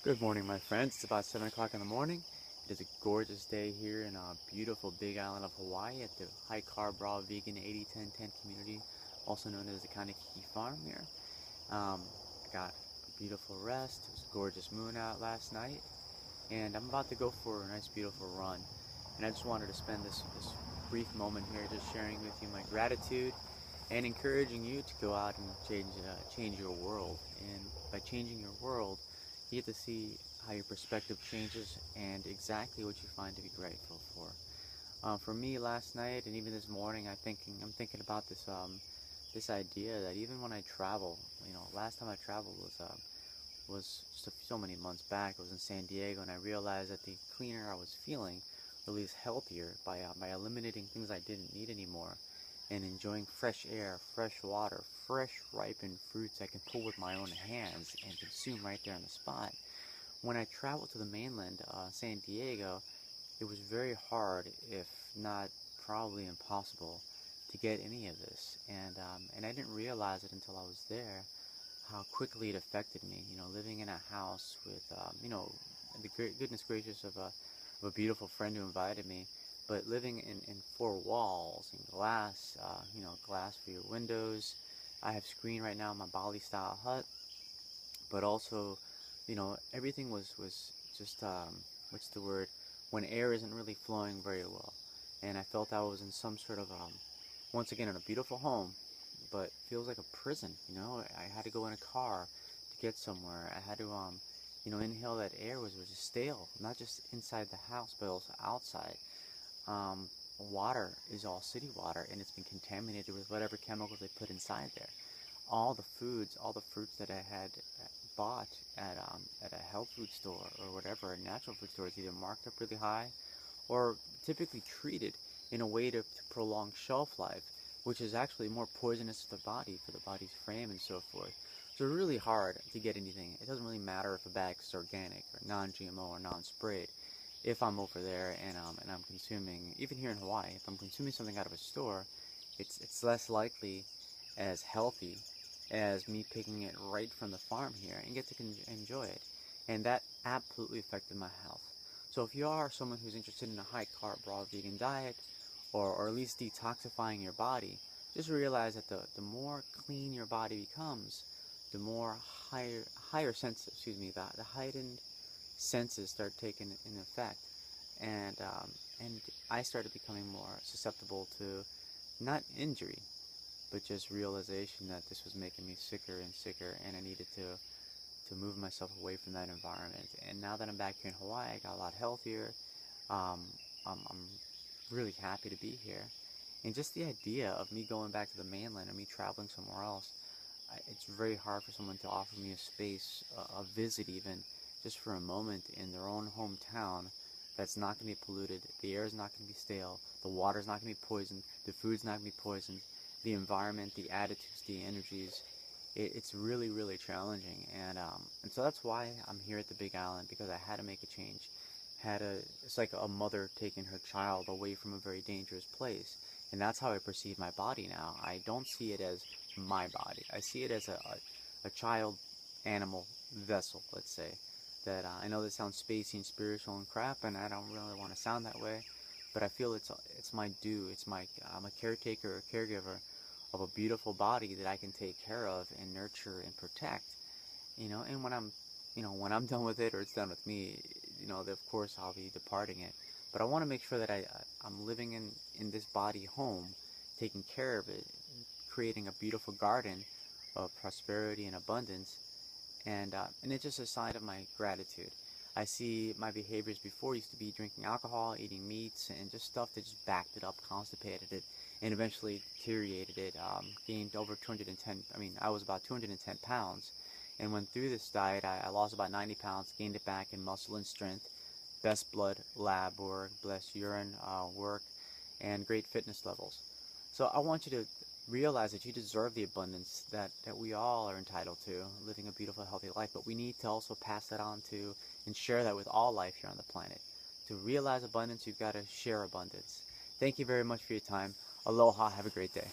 Good morning, my friends. It's about 7 o'clock in the morning. It is a gorgeous day here in a beautiful big island of Hawaii at the high carb raw vegan 80-10-10 community, also known as the Kanekiki farm here. I got a beautiful rest. It was a gorgeous moon out last night, and I'm about to go for a nice, beautiful run. And I just wanted to spend this brief moment here just sharing with you my gratitude and encouraging you to go out and change your world. And by changing your world, you get to see how your perspective changes and exactly what you find to be grateful for. For me, last night and even this morning, I'm thinking about this idea that even when I travel, last time I traveled was so many months back. I was in San Diego, and I realized that the cleaner I was feeling, or at least healthier, by eliminating things I didn't need anymore, and enjoying fresh air, fresh water, fresh ripened fruits I can pull with my own hands and consume right there on the spot. When I traveled to the mainland, San Diego, it was very hard, if not probably impossible, to get any of this. And I didn't realize it until I was there, how quickly it affected me. Living in a house with, the goodness gracious of a beautiful friend who invited me, but living in four walls and glass, glass for your windows. I have screen right now in my Bali style hut, but also, everything was just, what's the word, when air isn't really flowing very well. And I felt I was in some sort of, once again, in a beautiful home, but feels like a prison. I had to go in a car to get somewhere. I had to, inhale that air was just stale, not just inside the house, but also outside. Um, Water is all city water, and it's been contaminated with whatever chemicals they put inside there. All the foods, all the fruits that I had bought at a health food store or whatever, a natural food store, is either marked up really high or typically treated in a way to prolong shelf life, which is actually more poisonous to the body, for the body's frame and so forth. So it's really hard to get anything. It doesn't really matter if a bag is organic or non-GMO or non-sprayed. If I'm over there and I'm consuming, even here in Hawaii, if I'm consuming something out of a store, it's less likely as healthy as me picking it right from the farm here and get to enjoy it. And that absolutely affected my health. So if you are someone who's interested in a high carb raw vegan diet, or at least detoxifying your body, just realize that the more clean your body becomes, the more higher senses, the heightened senses start taking in effect, and I started becoming more susceptible to not injury, but just realization that this was making me sicker and sicker, and I needed to move myself away from that environment. And now that I'm back here in Hawaii, I got a lot healthier. I'm really happy to be here, and just the idea of me going back to the mainland or me traveling somewhere else, it's very hard for someone to offer me a space, a visit even, just for a moment in their own hometown that's not going to be polluted, the air is not going to be stale, the water is not going to be poisoned, the food's not going to be poisoned, the environment, the attitudes, the energies. It's really, really challenging, and so that's why I'm here at the Big Island, because I had to make a change. It's like a mother taking her child away from a very dangerous place, and that's how I perceive my body now. I don't see it as my body. I see it as a child animal vessel, let's say. That I know this sounds spacey and spiritual and crap, and I don't really want to sound that way, but I feel it's my due. I'm a caretaker or caregiver of a beautiful body that I can take care of and nurture and protect. And when I'm done with it, or it's done with me, of course I'll be departing it. But I want to make sure that I'm living in this body home, taking care of it, creating a beautiful garden of prosperity and abundance, and it's just a sign of my gratitude. I see my behaviors before used to be drinking alcohol, eating meats, and just stuff that just backed it up, constipated it, and eventually deteriorated it. Gained over 210. I was about 210 pounds, and went through this diet. I lost about 90 pounds, gained it back in muscle and strength, best blood lab work, best urine work, and great fitness levels. So I want you to realize that you deserve the abundance that we all are entitled to, living a beautiful, healthy life. But we need to also pass that on to and share that with all life here on the planet. To realize abundance, you've got to share abundance. Thank you very much for your time. Aloha. Have a great day.